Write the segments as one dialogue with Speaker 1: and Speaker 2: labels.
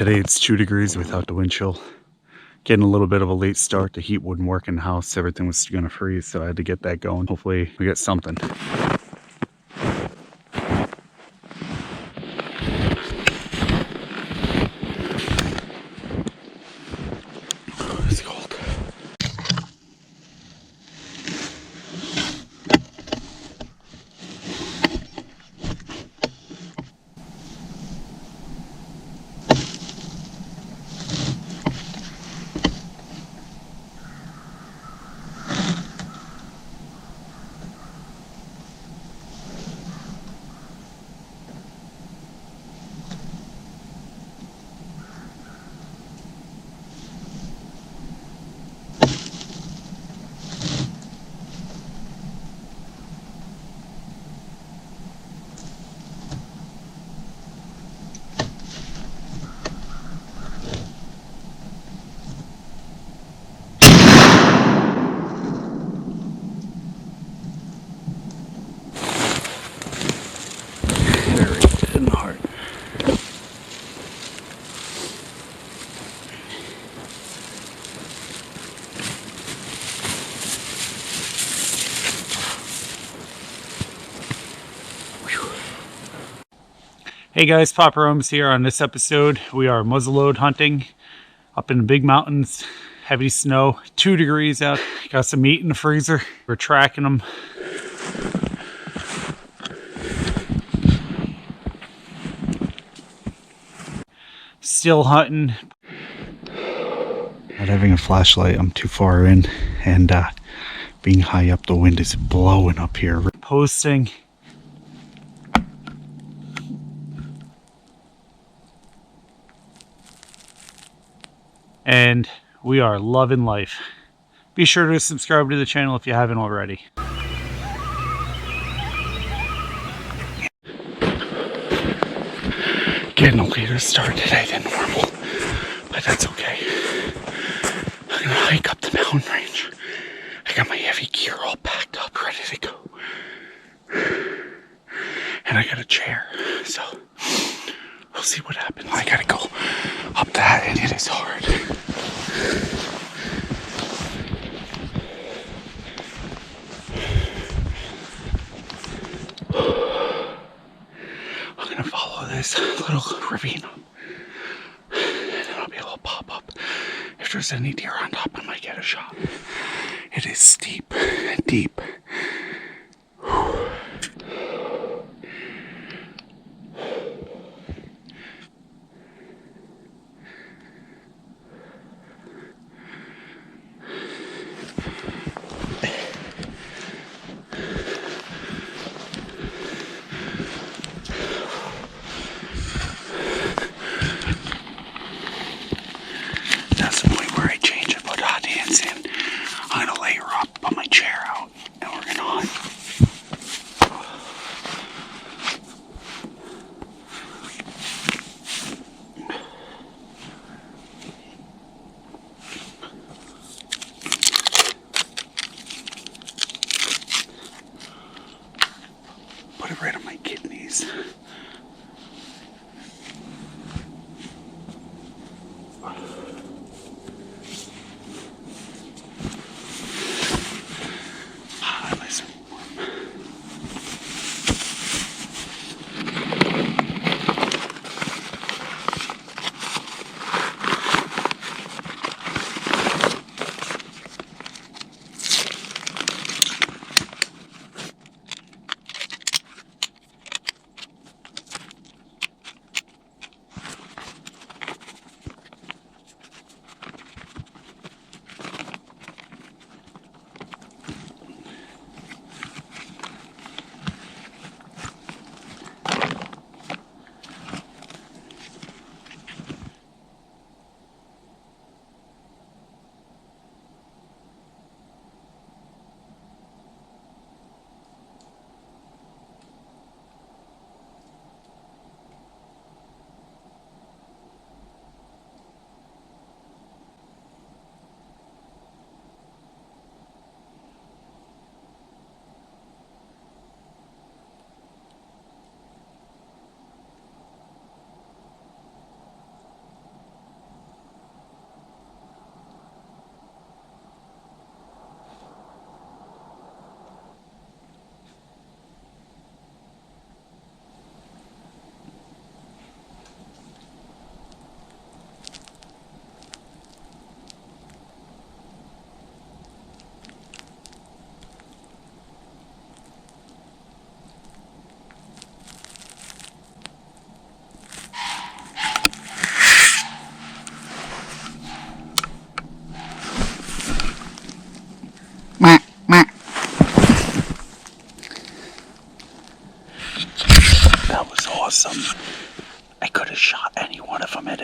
Speaker 1: Today it's 2 degrees without the wind chill. Getting a little bit of a late start. The heat wouldn't work in the house. Everything was going to freeze, so I had to get that going. Hopefully we get something. It's cold. In the heart. Hey guys, Papa Rome's here. On this episode, we are muzzleload hunting up in the big mountains. Heavy snow, 2 degrees out. Got some meat in the freezer. We're tracking them. Still hunting. Not having a flashlight, I'm too far in, and being high up, the wind is blowing up here. Posting. And we are loving life. Be sure to subscribe to the channel if you haven't already. Getting a later start today than normal, but that's okay. I'm gonna hike up the mountain range. I got my heavy gear all packed up, ready to go. And I got a chair, so we'll see what happens. I gotta go up that, and it is hard. I'm gonna follow this little ravine up, and then I'll be able to pop up. If there's any deer on top, I might get a shot. It is steep and deep. That's the point where I change and put hot hands in. I'm gonna lay her up, put my chair out, and we're gonna hunt. Put it right on my kidneys.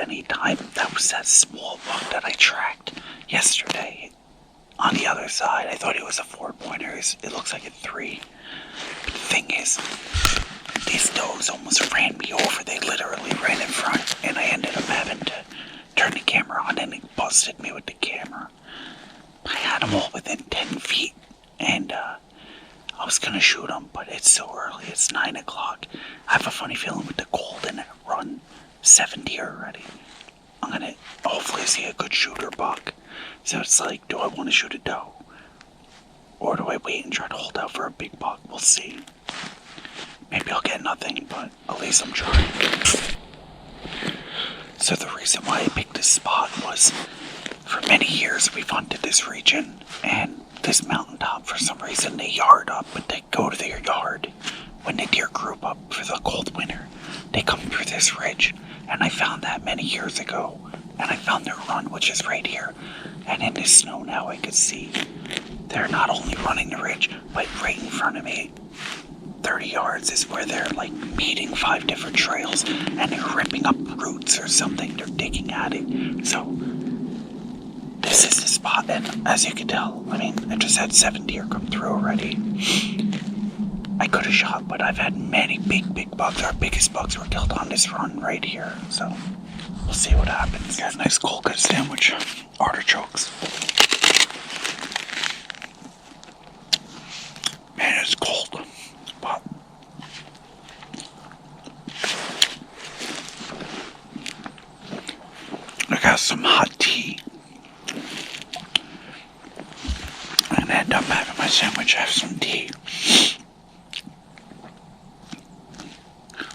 Speaker 2: any time. That was that small buck that I tracked yesterday on the other side. I thought it was a 4-pointer. It looks like a 3. But the thing is, these does almost ran me over. They literally ran in front, and I ended up having to turn the camera on, and it busted me with the camera. I had them all within 10 feet, and I was gonna shoot them, but it's so early. It's 9 o'clock. I have a funny feeling with the cold and run 70 already. I'm gonna hopefully see a good shooter buck. So it's like, do I want to shoot a doe? Or do I wait and try to hold out for a big buck? We'll see. Maybe I'll get nothing, but at least I'm trying. So the reason why I picked this spot was, for many years we've hunted this region, and this mountaintop, for some reason they yard up, but they go to their yard when the deer group up for the cold winter. They come through this ridge, and I found that many years ago, and I found their run, which is right here. And in the snow now I could see they're not only running the ridge, but right in front of me, 30 yards is where they're like meeting 5 different trails, and they're ripping up roots or something. They're digging at it. So this is the spot, and as you can tell, I mean, I just had 7 deer come through already. I could have shot, but I've had many big bucks. Our biggest bucks were killed on this run right here, so we'll see what happens. Got a nice cold cut sandwich, artichokes. Man, it's cold, but I got some hot tea. I'm gonna end up having my sandwich, have some tea.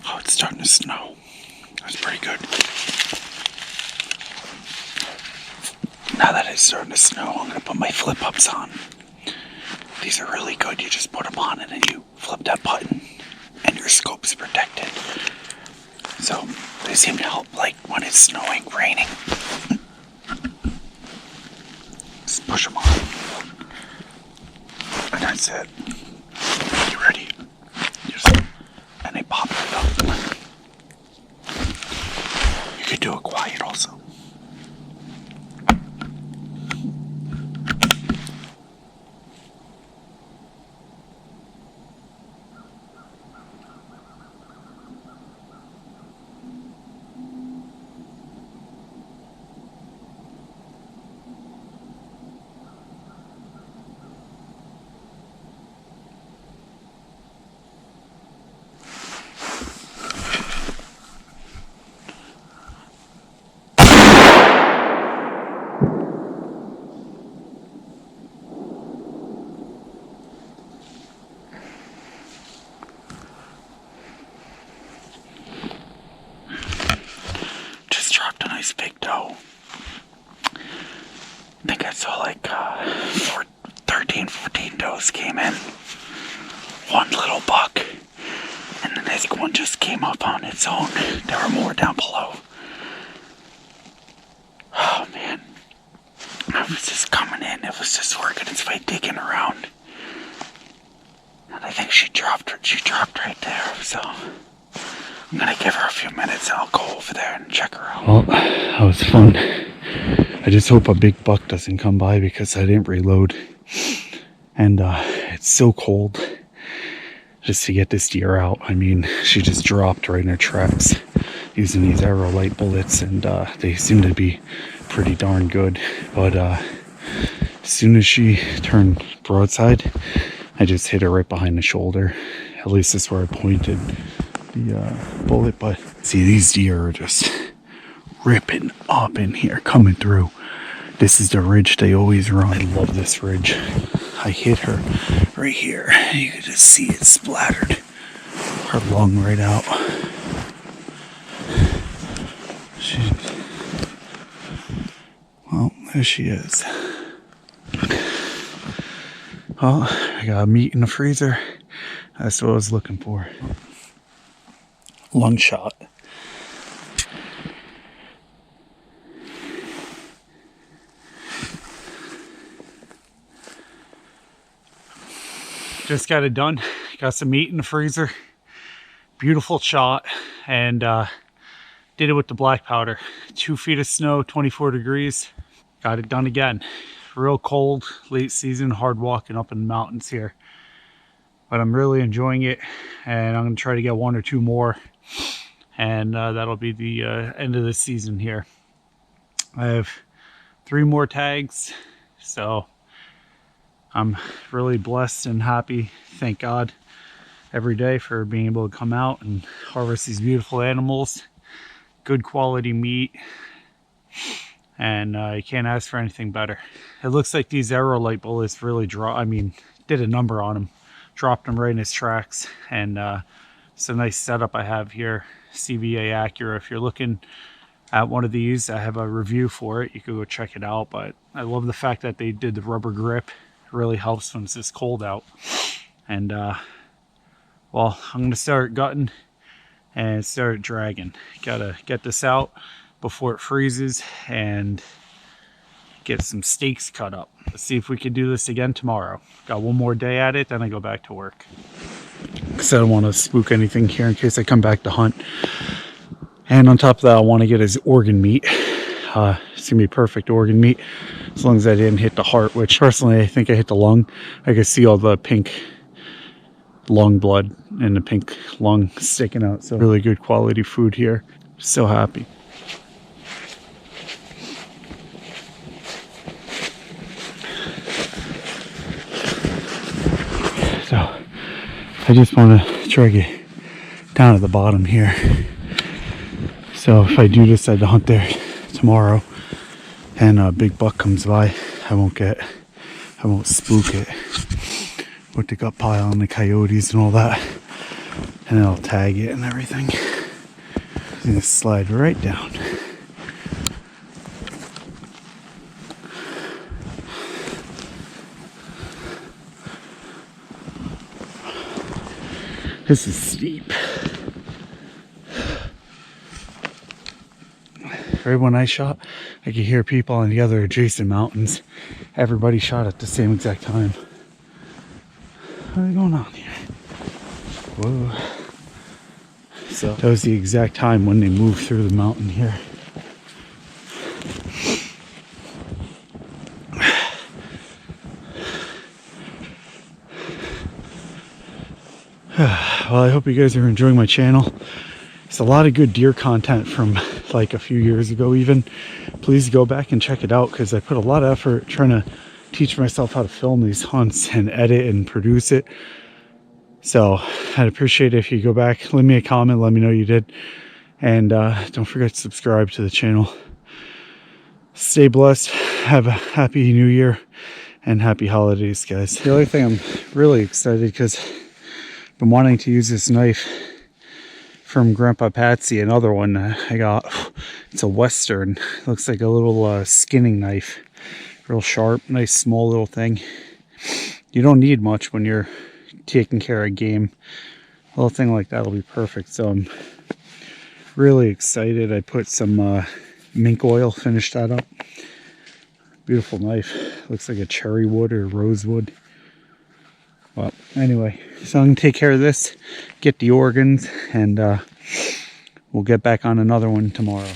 Speaker 2: Oh, it's starting to snow. That's pretty good. Now that it's starting to snow, I'm gonna put my flip-ups on. These are really good. You just put them on and then you flip that button and your scope's protected. So they seem to help like when it's snowing, raining. Just push them on. And that's it. You ready? And they pop right up. You could do it quiet also. Dropped a nice big doe. I think I saw like 13, 14 does came in. One little buck. And then I think one just came up on its own. There were more down below. Oh man. I was just coming in. It was just working its way digging around. And I think she dropped right there, so I'm gonna give her a few minutes and I'll go over there and check her out. Well, that was fun. I just hope a big buck doesn't come by because I didn't reload. And it's so cold just to get this deer out. I mean, she just dropped right in her tracks using these arrow light bullets, and they seem to be pretty darn good. But as soon as she turned broadside, I just hit her right behind the shoulder. At least that's where I pointed the bullet. But see, these deer are just ripping up in here, coming through. This is the ridge they always run. I love this ridge. I hit her right here. You can just see it splattered her lung right out. Well, there she is. Well, I got meat in the freezer. That's what I was looking for. Lung shot.
Speaker 1: Just got it done. Got some meat in the freezer. Beautiful shot. And Did it with the black powder. 2 feet of snow, 24 degrees. Got it done again. Real cold, late season, hard walking up in the mountains here. But I'm really enjoying it, and I'm going to try to get 1 or 2 more. And that'll be the end of the season here. I have 3 more tags, so I'm really blessed and happy. Thank God every day for being able to come out and harvest these beautiful animals. Good quality meat, and you can't ask for anything better. It looks like these Aerolite bullets really did a number on him. Dropped him right in his tracks, and it's a nice setup I have here. CVA Acura. If you're looking at one of these, I have a review for it. You can go check it out. But I love the fact that they did the rubber grip. It really helps when it's this cold out. And well, I'm gonna start gutting and start dragging. Gotta get this out before it freezes and get some steaks cut up. Let's see if we can do this again tomorrow. Got 1 more day at it, then I go back to work. Because I don't want to spook anything here in case I come back to hunt. And on top of that, I want to get his organ meat. It's going to be perfect organ meat, as long as I didn't hit the heart, which personally I think I hit the lung. I can see all the pink lung blood and the pink lung sticking out. So really good quality food here. So happy. So I just want to drag it down to the bottom here. So if I do decide to hunt there tomorrow and a big buck comes by, I won't spook it with the gut pile and the coyotes and all that. And then I'll tag it and everything. I'm gonna slide right down. This is steep. Right when I shot, I could hear people on the other adjacent mountains. Everybody shot at the same exact time. What is going on here? Whoa. So that was the exact time when they moved through the mountain here. Well, I hope you guys are enjoying my channel. It's a lot of good deer content from like a few years ago even. Please go back and check it out, because I put a lot of effort trying to teach myself how to film these hunts and edit and produce it. So I'd appreciate it if you go back, leave me a comment, let me know you did. And don't forget to subscribe to the channel. Stay blessed. Have a happy new year and happy holidays, guys. The other thing, I'm really excited because I've been wanting to use this knife from Grandpa Patsy. Another one I got. It's a Western. Looks like a little skinning knife. Real sharp, nice small little thing. You don't need much when you're taking care of game. A little thing like that will be perfect. So I'm really excited. I put some mink oil, finished that up. Beautiful knife. Looks like a cherry wood or rosewood. Well, anyway, so I'm going to take care of this, get the organs, and we'll get back on another one tomorrow.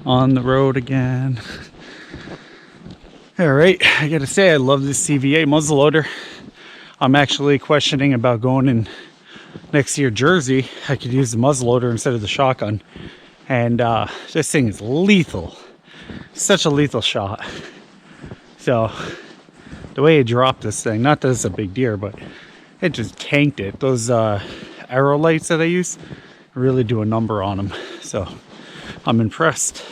Speaker 1: On the road again. All right, I gotta say I love this CVA muzzleloader. I'm actually questioning about going in next year Jersey. I could use the muzzleloader instead of the shotgun. And this thing is lethal. Such a lethal shot. So the way it dropped this thing, not that it's a big deer, but it just tanked it. Those Aerolites that I use really do a number on them. So I'm impressed.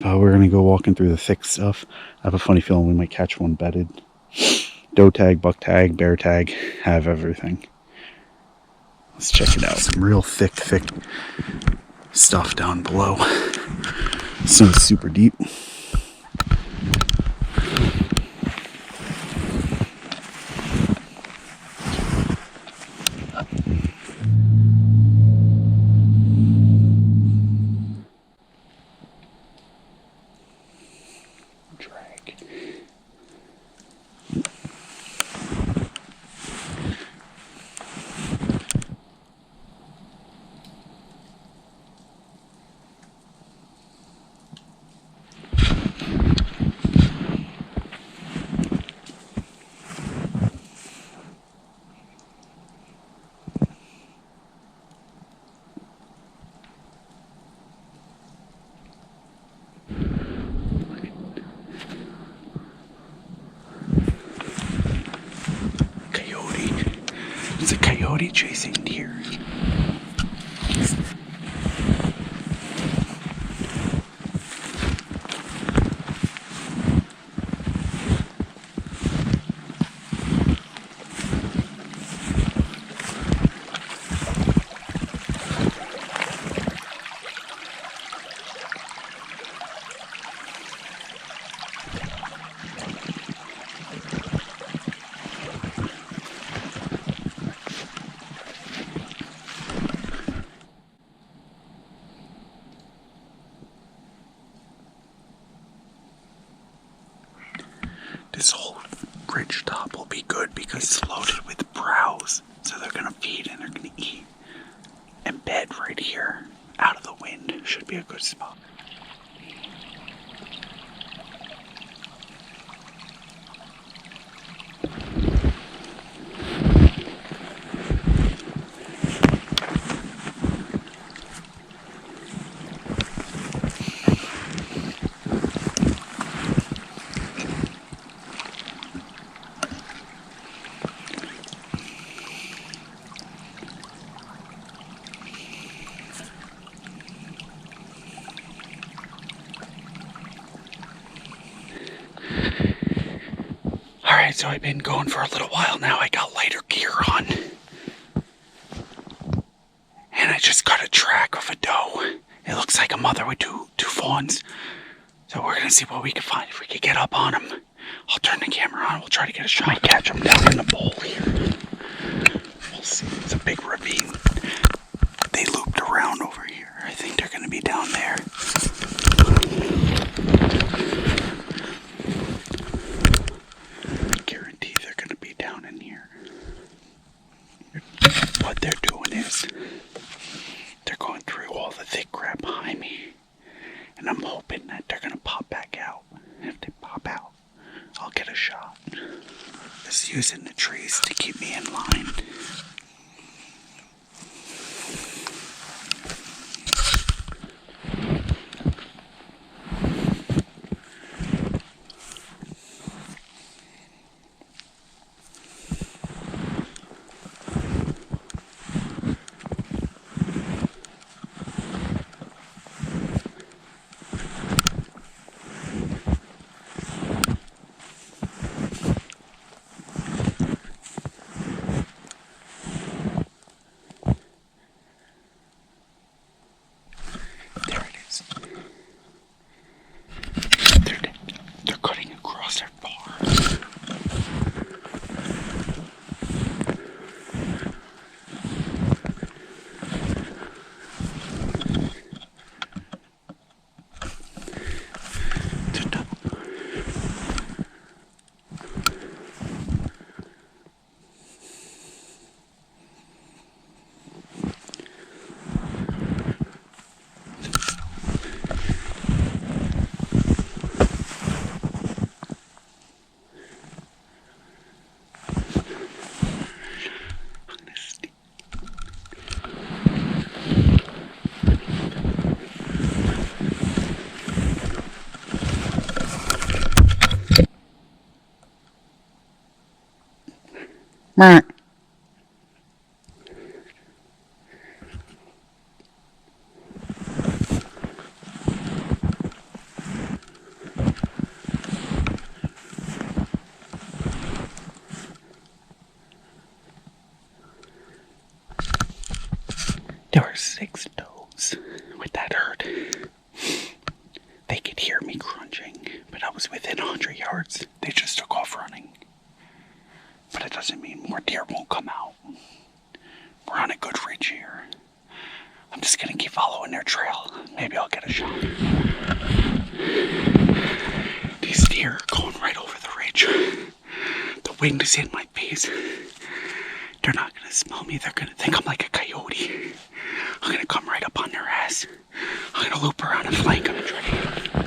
Speaker 1: We're gonna go walking through the thick stuff. I have a funny feeling we might catch one bedded. Doe tag, buck tag, bear tag, have everything. Let's check it out. Some real thick stuff down below. Snow's super deep.
Speaker 2: coyote chasing deer. This whole ridge top will be good because it's loaded with browse. So they're going to feed and they're going to eat. And bed right here, out of the wind, should be a good spot. Alright, so I've been going for a little while now. I got lighter gear on. And I just got a track of a doe. It looks like a mother with two fawns. So we're going to see what we can find. If we can get up on them, I'll turn the camera on. We'll try to get a shot. Might catch them down in the bowl here. We'll see. It's a big ravine. They looped around over here. I think they're going to be down there. I guarantee they're going to be down in here. What they're doing is they're going through all the thick crap behind me. And I'm hoping that they're going to pop back out. And if they pop out, I'll get a shot. Just using the trees to keep me in line. They're cutting across their bar. There were 6 does with that herd. They could hear me crunching, but I was within 100 yards. They just took off running. But it doesn't mean more deer won't come out. We're on a good ridge here. I'm just gonna keep following their trail. Maybe I'll get a shot. These deer are going right over the ridge. The wind is in my face. They're not gonna smell me. They're gonna think I'm like a coyote. I'm gonna come right up on their ass. I'm gonna loop around and flank them and try to hit them.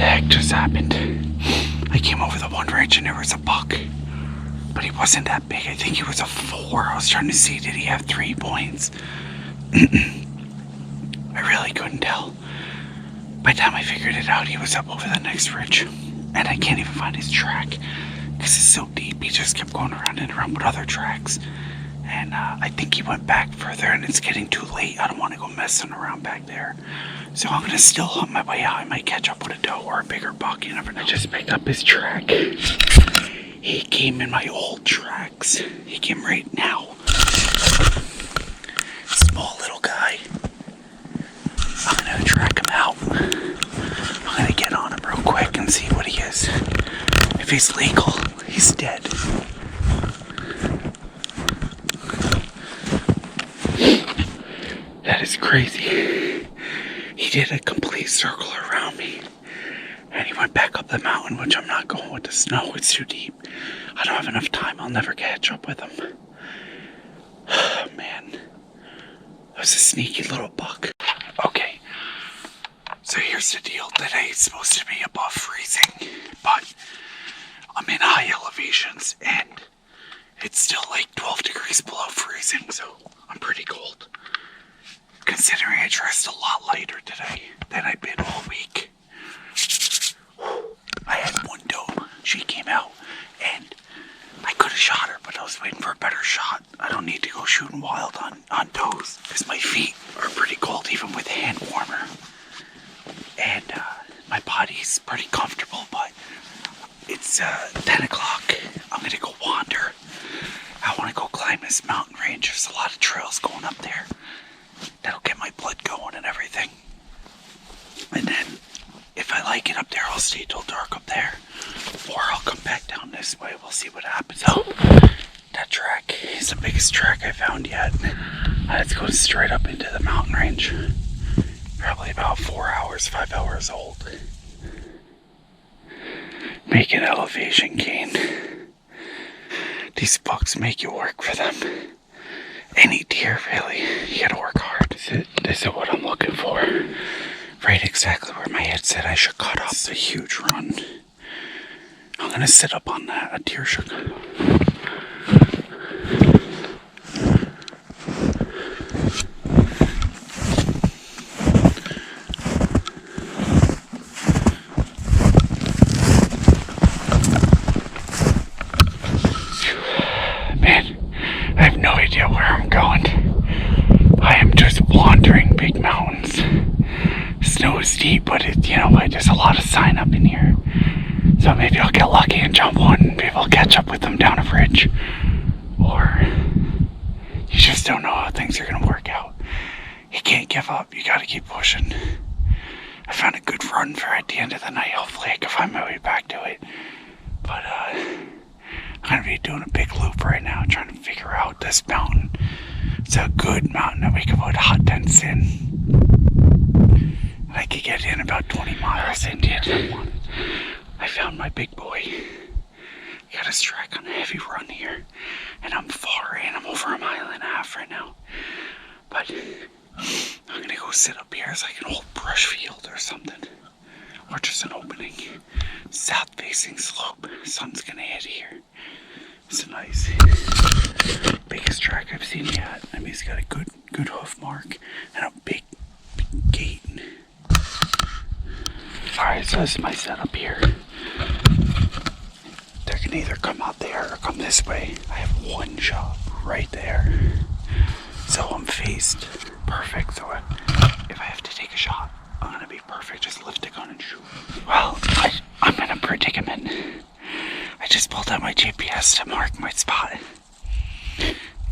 Speaker 2: the heck just happened? I came over the one ridge and there was a buck, but he wasn't that big. I think he was a 4. I was trying to see, did he have 3 points? I really couldn't tell. By the time I figured it out, he was up over the next ridge, and I can't even find his track because it's so deep. He just kept going around and around with other tracks, and I think he went back further, and it's getting too late. I don't want to go messing around back there, so I'm gonna still hunt my way out. I might catch up with a doe or a bigger buck. You never know. I just picked up his track. He came in my old tracks. He came right now. Small little guy. I'm gonna track him out. I'm gonna get on him real quick and see what he is. If he's legal, he's dead. That is crazy. He did a complete circle around me. And he went back up the mountain, which I'm not going with the snow. It's too deep. I don't have enough time. I'll never catch up with him. Oh, man. That was a sneaky little buck. Okay. So here's the deal. Today it's supposed to be above freezing, but I'm in high elevations and it's still like 12 degrees below freezing, so I'm pretty cold. Considering I dressed a lot lighter today than I've been all week. I had one doe. She came out and I could have shot her, but I was waiting for a better shot. I don't need to go shooting wild on does because my feet are pretty cold even with a hand warmer. And my body's pretty comfortable, but it's 10 o'clock. I'm gonna go wander. I want to go climb this mountain range. There's a lot of trails going up there. That'll get my blood going and everything. And then, if I like it up there, I'll stay till dark up there. Or I'll come back down this way. We'll see what happens. Oh, that track is the biggest track I found yet. Let's go straight up into the mountain range. Probably about 4 hours, 5 hours old. Make an elevation gain. These bucks make you work for them. Any deer, really. You gotta work hard. This is what I'm looking for. Right exactly where my head said I should cut off. It's a huge run. I'm gonna sit up on that. A deer should cut off. Steep, but there's a lot of sign up in here. So maybe I'll get lucky and jump one and maybe I'll catch up with them down a ridge. Or you just don't know how things are gonna work out. You can't give up, you gotta keep pushing. I found a good run for at the end of the night. Hopefully I can find my way back to it. But I'm gonna be doing a big loop right now, trying to figure out this mountain. It's a good mountain that we can put hot tents in. I could get in about 20 miles in here. I found my big boy. Got a strike on a heavy run here. And I'm far in. I'm over 1.5 miles right now. But I'm gonna go sit up here. It's like an old brush field or something. Or just an opening. South facing slope. Sun's gonna hit here. It's nice. Biggest track I've seen yet. I mean, he's got a good hoof mark and a big gate. Alright, so this is my setup here. They can either come out there or come this way. I have one shot right there. So I'm faced perfect. So if I have to take a shot, I'm gonna be perfect. Just lift the gun and shoot. Well, I'm in a predicament. I just pulled out my GPS to mark my spot.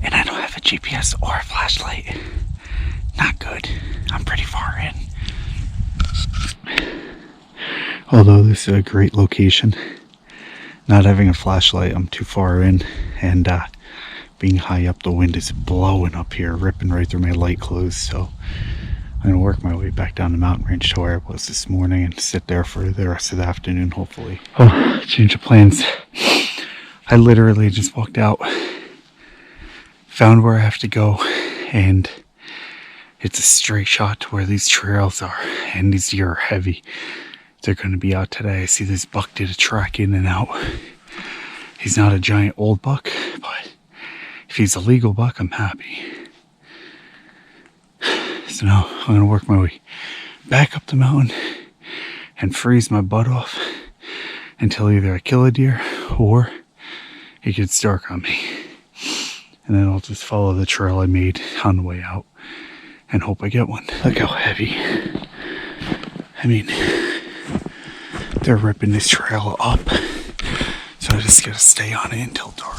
Speaker 2: And I don't have a GPS or a flashlight. Not good. I'm pretty far in. Although this is a great location, not having a flashlight, I'm too far in, and being high up, the wind is blowing up here, ripping right through my light clothes. So I'm gonna work my way back down the mountain range to where I was this morning and sit there for the rest of the afternoon, hopefully. Oh, change of plans. I literally just walked out, found where I have to go, and it's a straight shot to where these trails are, and these deer are heavy.
Speaker 1: they're going to be out today. I see this buck did a track in and out. He's not a giant old buck, but if he's a legal buck, I'm happy. So now I'm going to work my way back up the mountain and freeze my butt off until either I kill a deer or it gets dark on me. And then I'll just follow the trail I made on the way out and hope I get one. Look how heavy. I mean, they're ripping this trail up. So I just gotta stay on it until dark.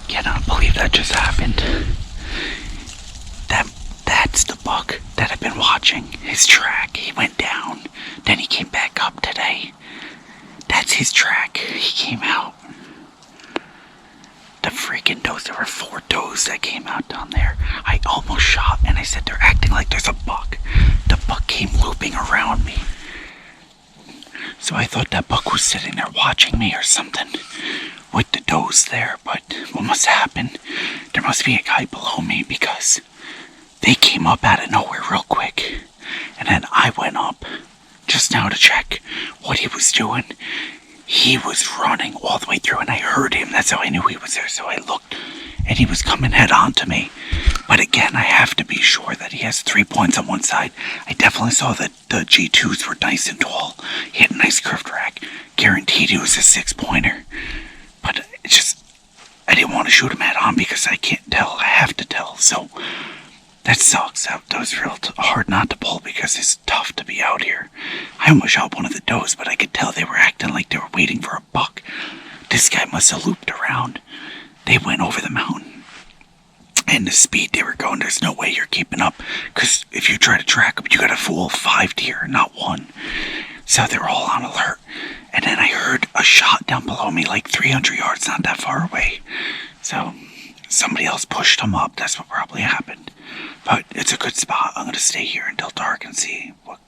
Speaker 1: Cannot believe that just happened. That's the buck that I've been watching. His track. He went down. Then he came back up today. That's his track. He came out. The freaking does. There were 4 does that came out down there. I almost shot and I said they're acting like there's a buck. The buck came looping around me. So I thought that buck was sitting there watching me or something with the does there. But what must have happened, there must be a guy below me because they came up out of nowhere real quick. And then I went up just now to check what he was doing. He was running all the way through and I heard him. That's how I knew he was there. So I looked and he was coming head on to me. But again, I have to be sure that he has 3 points on one side. I definitely saw that the G2s were nice and tall. He had a nice curved rack. Guaranteed he was a 6-pointer. But it's just, I didn't want to shoot him head on because I can't tell. I have to tell. So that sucks. That was real hard not to pull because it's tough to be out here. I almost shot one of the does, but I could tell they were acting like they were waiting for a buck. This guy must have looped around. They went over the mountain. And the speed they were going, there's no way you're keeping up. Because if you try to track them, you got to fool 5 deer, not 1. So they're all on alert. And then I heard a shot down below me, like 300 yards, not that far away. So somebody else pushed them up. That's what probably happened. But it's a good spot. I'm going to stay here until dark and see what